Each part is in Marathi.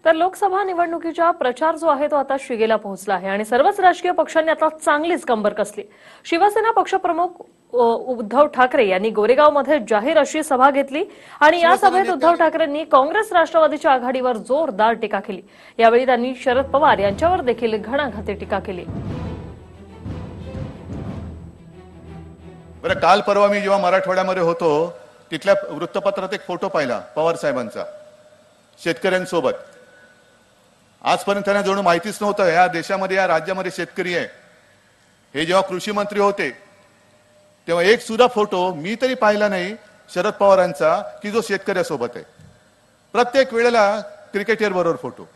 तर लोकसभा निवडणुकीचा प्रचार जो आहे तो आता शिगेला पोहोचला आहे आणि सर्वच राजकीय पक्षांनी आता चांगलीच कंबर कसली। शिवसेना पक्षप्रमुख उद्धव ठाकरे यांनी गोरेगावमध्ये जाहीर अशी सभा घेतली आणि या सभेत उद्धव ठाकरेंनी काँग्रेस राष्ट्रवादीच्या आघाडीवर जोरदार टीका केली। यावेळी त्यांनी शरद पवार यांच्यावर देखील घणाघाती टीका केली। बरं, काल परवा मी जेव्हा मराठवाड्यामध्ये होतो तिथल्या वृत्तपत्रात एक फोटो पाहिला पवार साहेबांचा शेतकऱ्यांसोबत। आजपर्यंत त्यांना जणू माहितीच नव्हतं या देशामध्ये या राज्यामध्ये शेतकरी आहे। हे जेव्हा कृषी मंत्री होते तेव्हा एक सुद्धा फोटो मी तरी पाहिला नाही शरद पवारांचा की जो शेतकऱ्यासोबत आहे। प्रत्येक वेळेला क्रिकेटर बरोबर फोटो।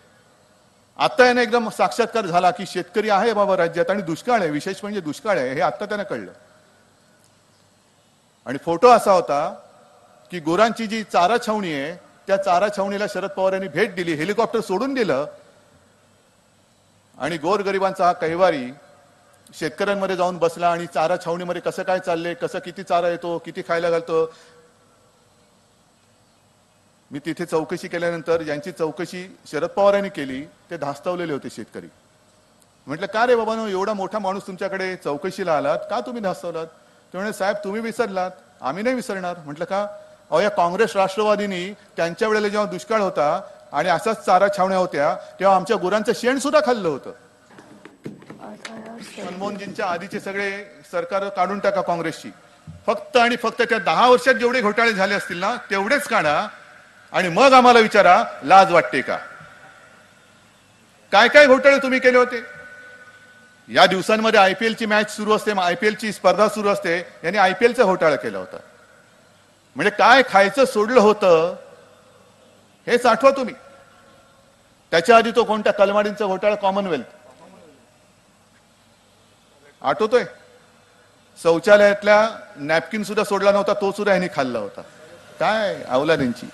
आता याने एकदम साक्षात्कार झाला की शेतकरी आहे बाबा राज्यात आणि दुष्काळ आहे, विशेष म्हणजे दुष्काळ आहे हे आता त्यांना कळलं। आणि फोटो असा होता की गोरांची जी चारा छावणी आहे त्या चारा छावणीला शरद पवार यांनी भेट दिली, हेलिकॉप्टर सोडून दिलं आणि गोरगरिबांचा हा कैवारी शेतकऱ्यांमध्ये जाऊन बसला आणि चारा छावणीमध्ये कसं काय चाललंय, कसं किती चारा येतो, किती खायला घालतो। मी तिथे चौकशी केल्यानंतर ज्यांची चौकशी शरद पवार यांनी केली ते धास्तावलेले होते शेतकरी। म्हटलं का रे बाबांनो, एवढा मोठा माणूस तुमच्याकडे चौकशीला आलात, का तुम्ही धास्तावलात? ते म्हणे साहेब तुम्ही विसरलात, आम्ही नाही विसरणार। म्हटलं का? अहो या काँग्रेस राष्ट्रवादीनी त्यांच्या वेळेला जेव्हा दुष्काळ होता आणि असाच चारा छावण्या होत्या तेव्हा आमच्या गुरांचं शेण सुद्धा खाल्लं होतं। मनमोहनजींच्या आधीचे सगळे सरकार काढून टाका काँग्रेसची, फक्त आणि फक्त त्या 10 वर्षात जेवढे घोटाळे झाले असतील ना तेवढेच काढा आणि मग आम्हाला विचारा लाज वाटते का? काय काय घोटाळे तुम्ही केले होते? या दिवसांमध्ये आयपीएलची मॅच सुरू असते, आयपीएलची स्पर्धा सुरू असते, यांनी आयपीएलचा घोटाळा केला होता। म्हणजे काय खायचं सोडलं होतं हेच आठवा तुम्ही। त्याच्या आधी तो कोणत्या कलमाडींचा घोटाळा, कॉमनवेल्थ आठवतोय? शौचालयातल्या नॅपकिन सुद्धा सोडला नव्हता, तो सुद्धा यांनी खाल्ला होता। काय अवलाद यांची।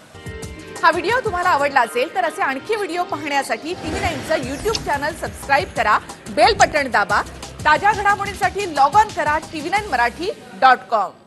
हा व्हिडिओ तुम्हाला आवडला असेल तर असे आणखी व्हिडिओ पाहण्यासाठी TV9चं YouTube चॅनल सबस्क्राईब करा, बेल बटन दाबा। ताज्या घडामोडींसाठी लॉग ऑन करा tv9marathi.com।